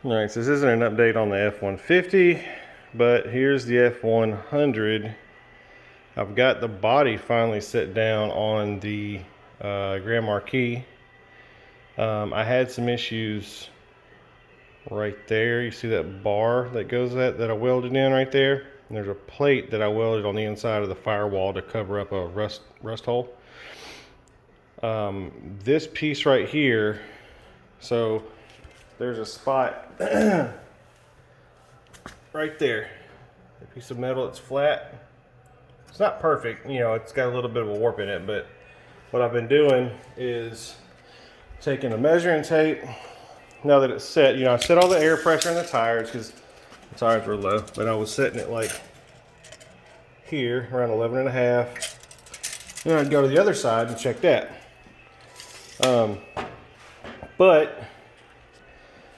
All right, so this isn't an update on the F-150, but here's the F-100. I've got the body finally set down on the Grand Marquis. I had some issues right there. You see that bar that goes that I welded in right there? And there's a plate that I welded on the inside of the firewall to cover up a rust hole. This piece right here, so there's a spot right there, a piece of metal that's flat. It's not perfect, you know, it's got a little bit of a warp in it, but what I've been doing is taking a measuring tape. Now that it's set, you know, I set all the air pressure in the tires because the tires were low, but I was setting it like here, around 11.5. Then I'd go to the other side and check that. But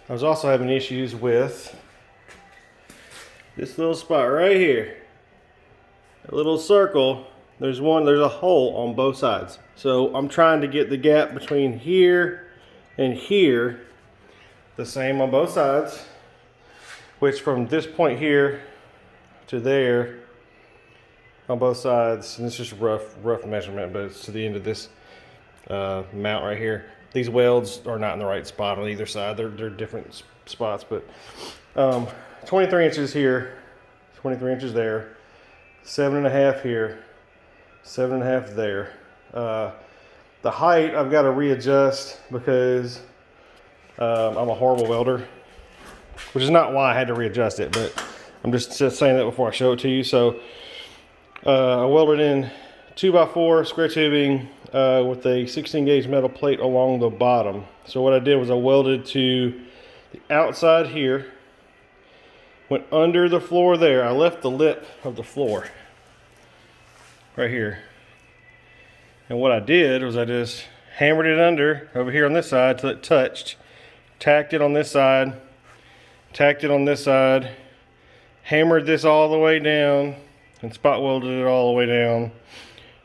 I was also having issues with this little spot right here. A little circle. There's a hole on both sides. So I'm trying to get the gap between here and here the same on both sides, which from this point here to there on both sides, and it's just rough measurement, but it's to the end of this mount right here. These welds are not in the right spot on either side. They're different spots, but 23 inches here, 23 inches there, 7.5 here, 7.5 there. The height I've got to readjust because I'm a horrible welder, which is not why I had to readjust it, but I'm just saying that before I show it to you. So I welded in 2x4 square tubing with a 16 gauge metal plate along the bottom. So what I did was I welded to the outside here, went under the floor there. I left the lip of the floor right here. And what I did was I just hammered it under over here on this side till it touched, tacked it on this side, tacked it on this side, hammered this all the way down, and spot welded it all the way down.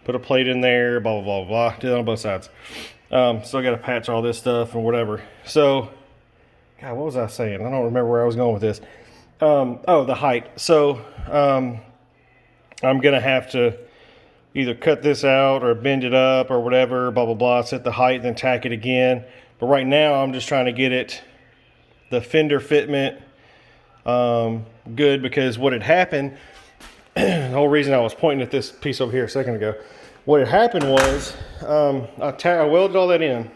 Put a plate in there, blah, blah, blah, blah. Did it on both sides. So I got to patch all this stuff and whatever. So, God, what was I saying? I don't remember where I was going with this. Oh, the height. So, I'm going to have to either cut this out or bend it up or whatever, blah, blah, blah. Set the height, then tack it again. But right now, I'm just trying to get it, the fender fitment, good, because what had happened, the whole reason I was pointing at this piece over here a second ago, what had happened was I welded all that in,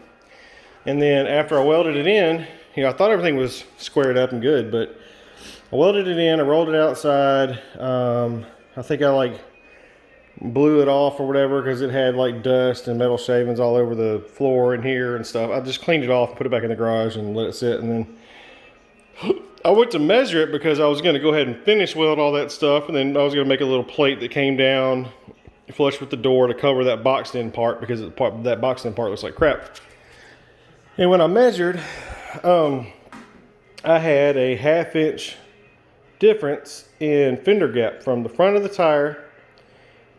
and then after I welded it in, you know, I thought everything was squared up and good, but I welded it in, I rolled it outside. I think I like blew it off or whatever because it had like dust and metal shavings all over the floor and here and stuff. I just cleaned it off, put it back in the garage and let it sit, and then I went to measure it because I was going to go ahead and finish weld all that stuff, and then I was going to make a little plate that came down flush with the door to cover that boxed in part because that boxed in part looks like crap. And when I measured, I had a 1/2 inch difference in fender gap from the front of the tire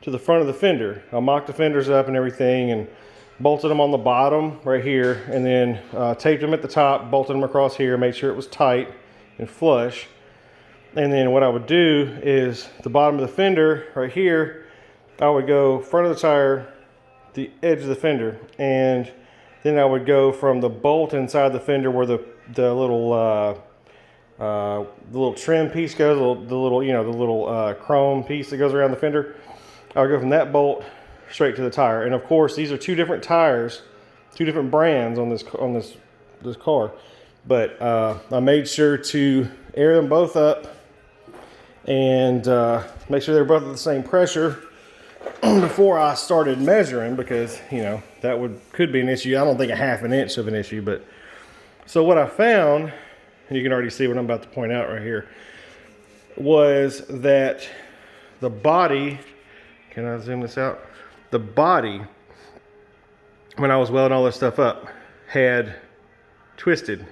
to the front of the fender. I mocked the fenders up and everything and bolted them on the bottom right here, and then taped them at the top, bolted them across here, made sure it was tight and flush. And then what I would do is the bottom of the fender right here, I would go front of the tire, the edge of the fender, and then I would go from the bolt inside the fender where the little trim piece goes, the little chrome piece that goes around the fender. I would go from that bolt straight to the tire. And of course, these are two different tires, two different brands on this car. But I made sure to air them both up and make sure they're both at the same pressure before I started measuring, because you know that could be an issue. I don't think a 1/2 inch of an issue, but so what I found, and you can already see what I'm about to point out right here, was that the body, can I zoom this out? The body, when I was welding all this stuff up, had twisted.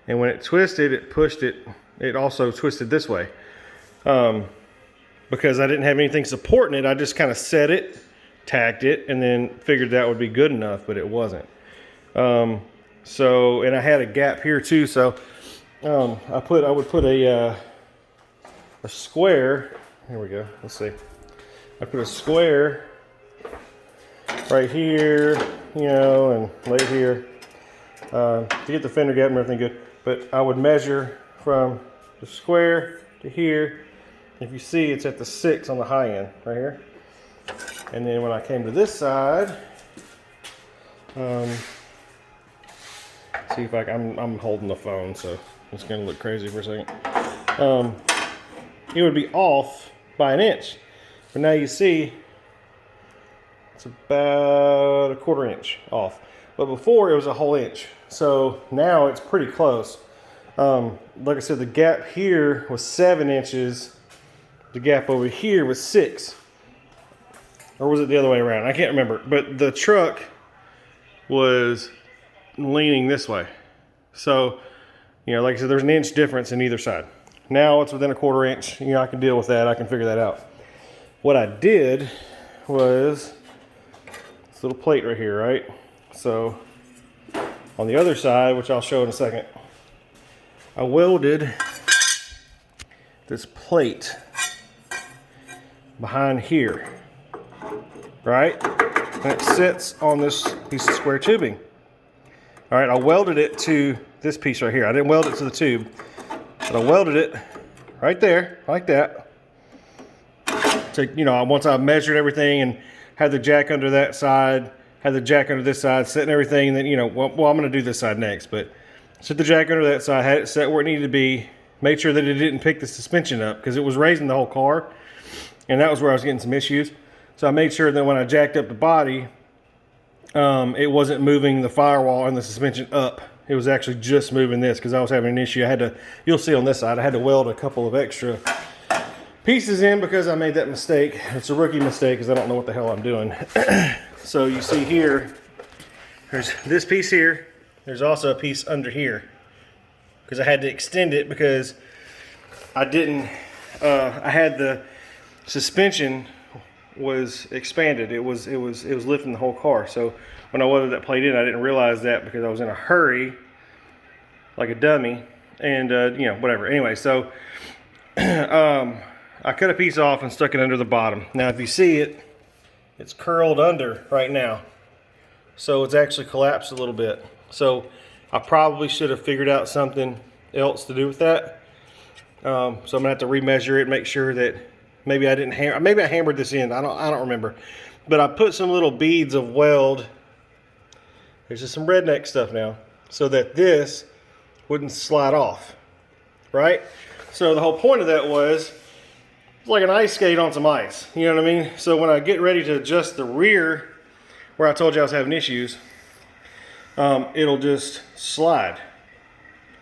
And when it twisted, it pushed it. It also twisted this way. Because I didn't have anything supporting it, I just kind of set it, tacked it, and then figured that would be good enough, but it wasn't. So, and I had a gap here too, so I would put a square. Here we go. Let's see. I put a square right here, you know, and right here to get the fender gap and everything good. But I would measure from the square to here. If you see, it's at the 6 on the high end right here. And then when I came to this side, see if I'm holding the phone, so it's gonna look crazy for a second. It would be off by an inch, but now you see it's about a 1/4 inch off. But before it was a whole inch, so now it's pretty close. Like I said, the gap here was 7 inches. The gap over here was 6. Or was it the other way around? I can't remember. But the truck was leaning this way. So, you know, like I said, there's an inch difference in either side. Now it's within a 1/4 inch. You know, I can deal with that. I can figure that out. What I did was this little plate right here, right? So on the other side, which I'll show in a second, I welded this plate behind here, right? And it sits on this piece of square tubing. All right, I welded it to this piece right here. I didn't weld it to the tube, but I welded it right there, like that. So, you know, once I measured everything and had the jack under that side, had the jack under this side, setting everything, and then, you know, well, I'm gonna do this side next, but set the jack under that side, had it set where it needed to be, made sure that it didn't pick the suspension up because it was raising the whole car, and that was where I was getting some issues. So I made sure that when I jacked up the body, it wasn't moving the firewall and the suspension up. It was actually just moving this because I was having an issue. I had to, you'll see on this side, I had to weld a couple of extra pieces in because I made that mistake. It's a rookie mistake because I don't know what the hell I'm doing. So you see here, there's this piece here. There's also a piece under here because I had to extend it because I didn't, I had the suspension was expanded. It was lifting the whole car. So when I welded that plate in, I didn't realize that because I was in a hurry, like a dummy, and you know, whatever. Anyway, so I cut a piece off and stuck it under the bottom. Now, if you see it, it's curled under right now, so it's actually collapsed a little bit. So I probably should have figured out something else to do with that. So I'm gonna have to remeasure it, make sure that maybe I didn't hammer. Maybe I hammered this in. I don't remember. But I put some little beads of weld. There's just some redneck stuff now, so that this wouldn't slide off, right? So the whole point of that was like an ice skate on some ice. You know what I mean? So when I get ready to adjust the rear, where I told you I was having issues, it'll just slide.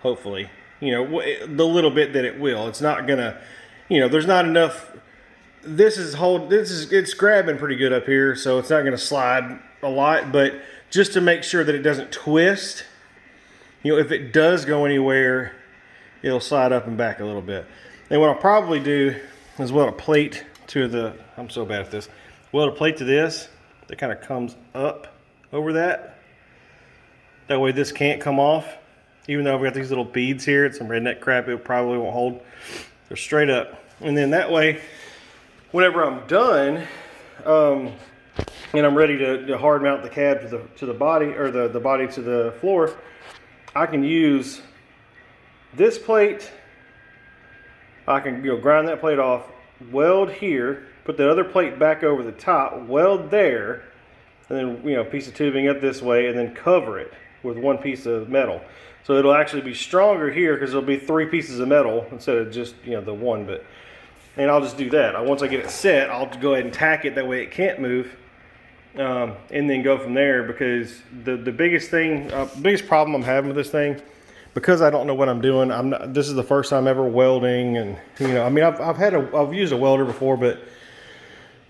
Hopefully, you know, the little bit that it will. It's not gonna, you know, there's not enough. It's grabbing pretty good up here, so it's not going to slide a lot, but just to make sure that it doesn't twist, you know, if it does go anywhere, it'll slide up and back a little bit. And what I'll probably do is weld a plate to the, I'm so bad at this, weld a plate to this that kind of comes up over that. That way this can't come off. Even though I've got these little beads here, it's some redneck crap, it probably won't hold. They're straight up. And then that way, whenever I'm done, and I'm ready to hard mount the cab to the body, or the body to the floor, I can use this plate. I can, you know, grind that plate off, weld here, put the other plate back over the top, weld there, and then, you know, piece of tubing up this way, and then cover it with one piece of metal. So it'll actually be stronger here because there'll be 3 pieces of metal instead of just, you know, the one. But and I'll just do that. Once I get it set, I'll go ahead and tack it, that way it can't move, and then go from there. Because the biggest thing, biggest problem I'm having with this thing, because I don't know what I'm doing. This is the first time ever welding, and you know, I mean, I've used a welder before, but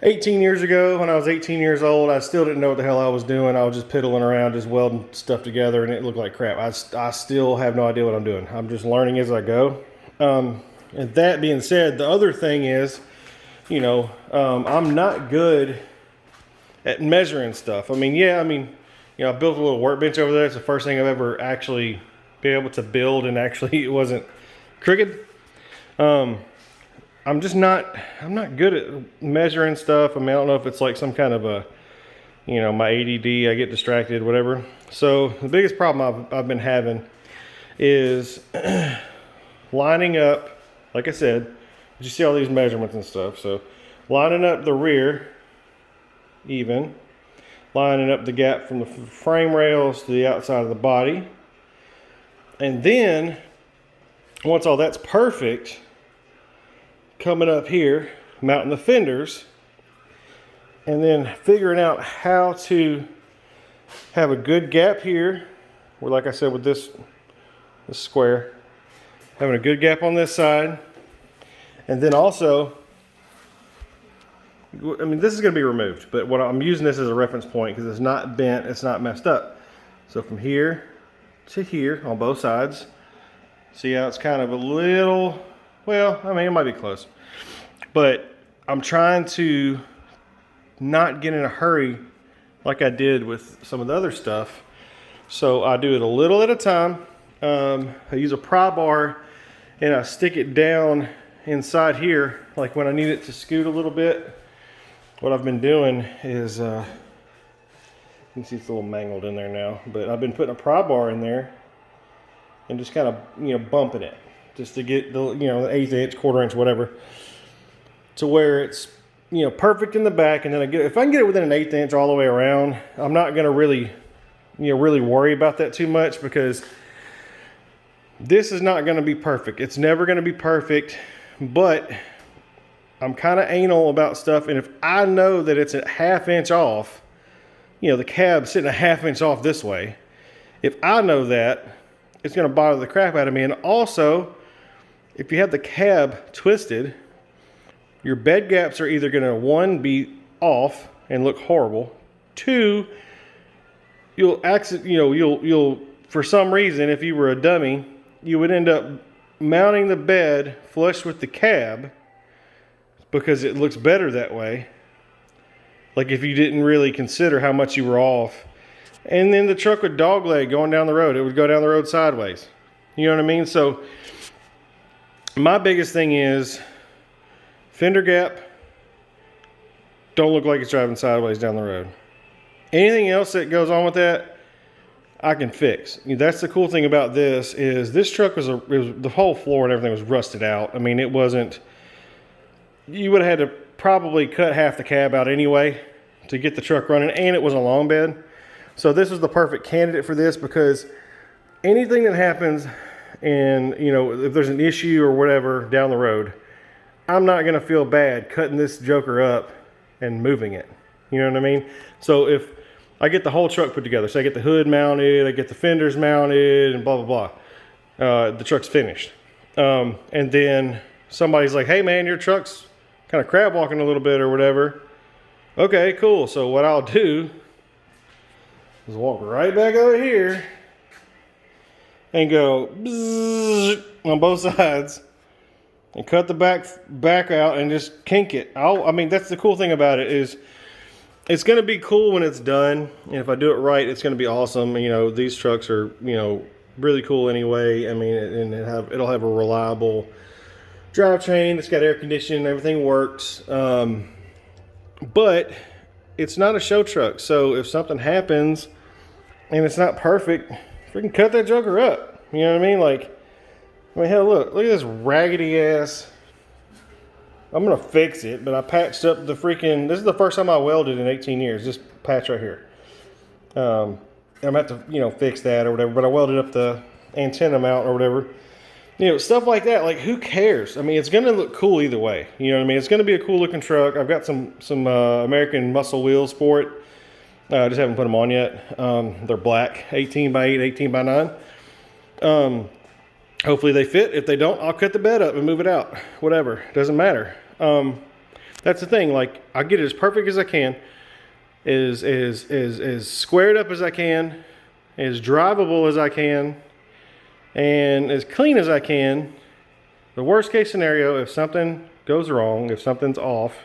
18 years ago, when I was 18 years old, I still didn't know what the hell I was doing. I was just piddling around, just welding stuff together, and it looked like crap. I still have no idea what I'm doing. I'm just learning as I go. And that being said, the other thing is, you know, I'm not good at measuring stuff. I mean, yeah, I mean, you know, I built a little workbench over there. It's the first thing I've ever actually be able to build and actually it wasn't crooked. I'm not good at measuring stuff. I mean, I don't know if it's like some kind of a, you know, my ADD, I get distracted, whatever. So the biggest problem I've been having is lining up, like I said, you see all these measurements and stuff. So lining up the rear even, lining up the gap from the frame rails to the outside of the body. And then once all that's perfect, coming up here, mounting the fenders, and then figuring out how to have a good gap here, where, like I said, with this square, having a good gap on this side, and then also, I mean, this is going to be removed, but what I'm using this as a reference point because it's not bent, it's not messed up. So from here to here on both sides, see how it's kind of a little, well, I mean, it might be close, but I'm trying to not get in a hurry like I did with some of the other stuff. So I do it a little at a time. I use a pry bar and I stick it down inside here, like when I need it to scoot a little bit. What I've been doing is, you can see it's a little mangled in there now, but I've been putting a pry bar in there and just kind of, you know, bumping it just to get the, you know, the 1/8 inch, 1/4 inch, whatever, to where it's, you know, perfect in the back. And then if I can get it within an 1/8 inch all the way around, I'm not going to really, you know, really worry about that too much, because this is not going to be perfect. It's never going to be perfect, but I'm kind of anal about stuff. And if I know that it's a 1/2 inch off, you know, the cab's sitting a 1/2 inch off this way, if I know that, it's going to bother the crap out of me. And also, if you have the cab twisted, your bed gaps are either going to, 1, be off and look horrible. 2, you'll for some reason, if you were a dummy, you would end up mounting the bed flush with the cab because it looks better that way. Like if you didn't really consider how much you were off. And then the truck would dogleg going down the road. It would go down the road sideways. You know what I mean? So my biggest thing is fender gap, don't look like it's driving sideways down the road. Anything else that goes on with that, I can fix. That's the cool thing about this, is this truck was the whole floor and everything was rusted out. I mean, it wasn't, you would have had to probably cut half the cab out anyway to get the truck running, and it was a long bed. So this was the perfect candidate for this, because anything that happens, and you know, if there's an issue or whatever down the road, I'm not going to feel bad cutting this joker up and moving it. You know what I mean? So if I get the whole truck put together, so I get the hood mounted, I get the fenders mounted, and blah, blah, blah, the truck's finished. And then somebody's like, hey man, your truck's kind of crab walking a little bit or whatever. Okay, cool. So what I'll do is walk right back over here and go bzzz on both sides and cut the back out and just kink it. I mean, that's the cool thing about it, is it's going to be cool when it's done. And if I do it right, it's going to be awesome. You know, these trucks are, you know, really cool anyway. I mean, and it'll have a reliable drivetrain. It's got air conditioning, everything works. But it's not a show truck. So if something happens and it's not perfect, freaking cut that joker up. You know what I mean? Like, I mean, hell, look at this raggedy ass. I'm gonna fix it, but I patched up the freaking, this is the first time I welded in 18 years, this patch right here. I'm gonna have to, you know, fix that or whatever, but I welded up the antenna mount or whatever. You know, stuff like that, like who cares? I mean, it's gonna look cool either way. You know what I mean? It's gonna be a cool looking truck. I've got some American muscle wheels for it. I just haven't put them on yet. They're black, 18 by 8, 18 by 9. Hopefully they fit. If they don't, I'll cut the bed up and move it out. Whatever, doesn't matter. That's the thing. Like, I get it as perfect as I can, as squared up as I can, as drivable as I can, and as clean as I can. The worst case scenario, if something goes wrong, if something's off,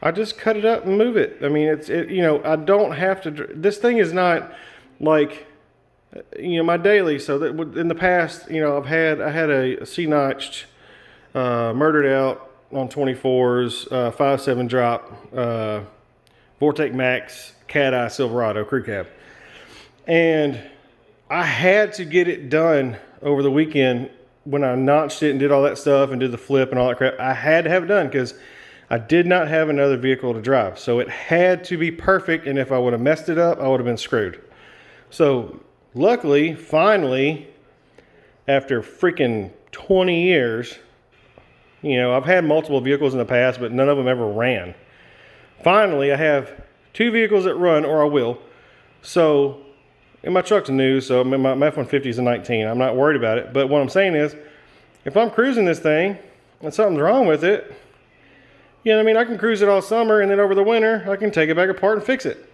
I just cut it up and move it. I mean, you know, I don't have to. This thing is not like you know, my daily. So that in the past, you know, I had a C-notched, murdered out on 24s, 5.7 drop, Vortec Max Cat Eye Silverado crew cab, and I had to get it done over the weekend when I notched it and did all that stuff and did the flip and all that crap. I had to have it done because I did not have another vehicle to drive. So it had to be perfect, and if I would have messed it up, I would have been screwed. So luckily, finally, after freaking 20 years, you know, I've had multiple vehicles in the past, but none of them ever ran. Finally, I have 2 vehicles that run, or I will. So, and my truck's new, so my F-150 is a 19. I'm not worried about it. But what I'm saying is, if I'm cruising this thing and something's wrong with it, you know what I mean? I can cruise it all summer, and then over the winter, I can take it back apart and fix it.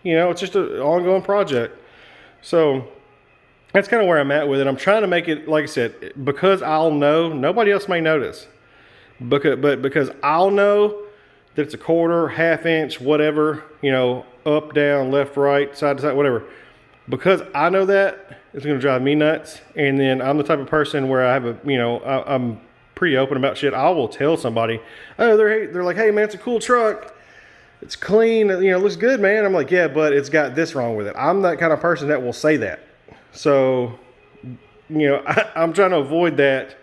You know, it's just an ongoing project. So, that's kind of where I'm at with it. I'm trying to make it, like I said, because I'll know, nobody else may notice. Because I'll know that it's a quarter, half inch, whatever, you know, up, down, left, right, side to side, whatever. Because I know that, it's going to drive me nuts. And then I'm the type of person where I have a, you know, I'm pretty open about shit. I will tell somebody, oh, they're like, hey man, it's a cool truck. It's clean, you know, it looks good, man. I'm like, yeah, but it's got this wrong with it. I'm that kind of person that will say that. So, you know, I'm trying to avoid that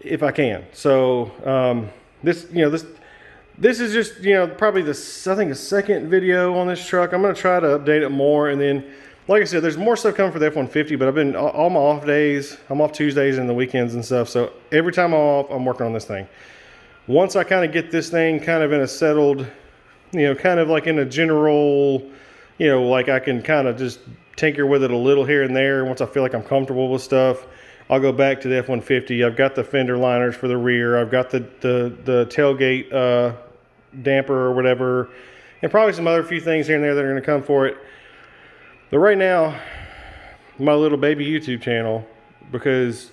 if I can. So, this is just, you know, probably I think the second video on this truck. I'm going to try to update it more. And then, like I said, there's more stuff coming for the F-150, but I've been, all my off days, I'm off Tuesdays and the weekends and stuff. So every time I'm off, I'm working on this thing. Once I kind of get this thing kind of in a settled, you know, kind of like in a general, you know, like I can kind of just tinker with it a little here and there. Once I feel like I'm comfortable with stuff, I'll go back to the F-150. I've got the fender liners for the rear. I've got the tailgate damper or whatever, and probably some other few things here and there that are going to come for it. But right now, my little baby YouTube channel, because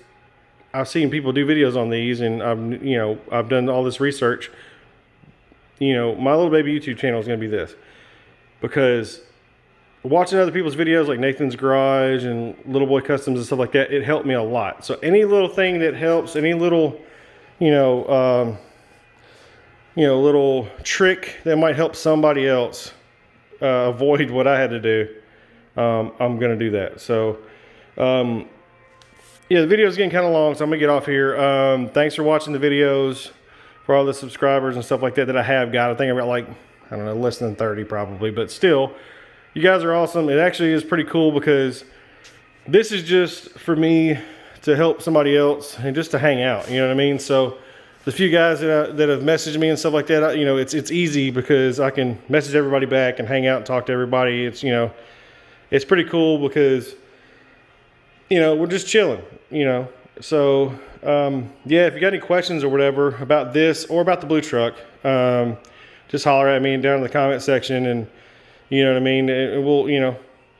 I've seen people do videos on these, and I've done all this research. You know, my little baby YouTube channel is going to be this, because watching other people's videos like Nathan's Garage and Little Boy Customs and stuff like that, it helped me a lot. So any little thing that helps, any little, little trick that might help somebody else avoid what I had to do, I'm going to do that. So, yeah, the video is getting kind of long, so I'm going to get off here. Thanks for watching the videos, for all the subscribers and stuff like that I have got. I think I've got like, I don't know, less than 30 probably, but still, you guys are awesome. It actually is pretty cool because this is just for me to help somebody else and just to hang out, you know what I mean? So the few guys that have messaged me and stuff like that, you know, it's easy because I can message everybody back and hang out and talk to everybody. It's, you know, it's pretty cool because, you know, we're just chilling, you know. So, yeah, if you got any questions or whatever about this or about the blue truck, just holler at me down in the comment section, and you know what I mean? And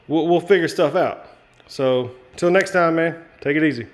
we'll figure stuff out. So, till next time, man, take it easy.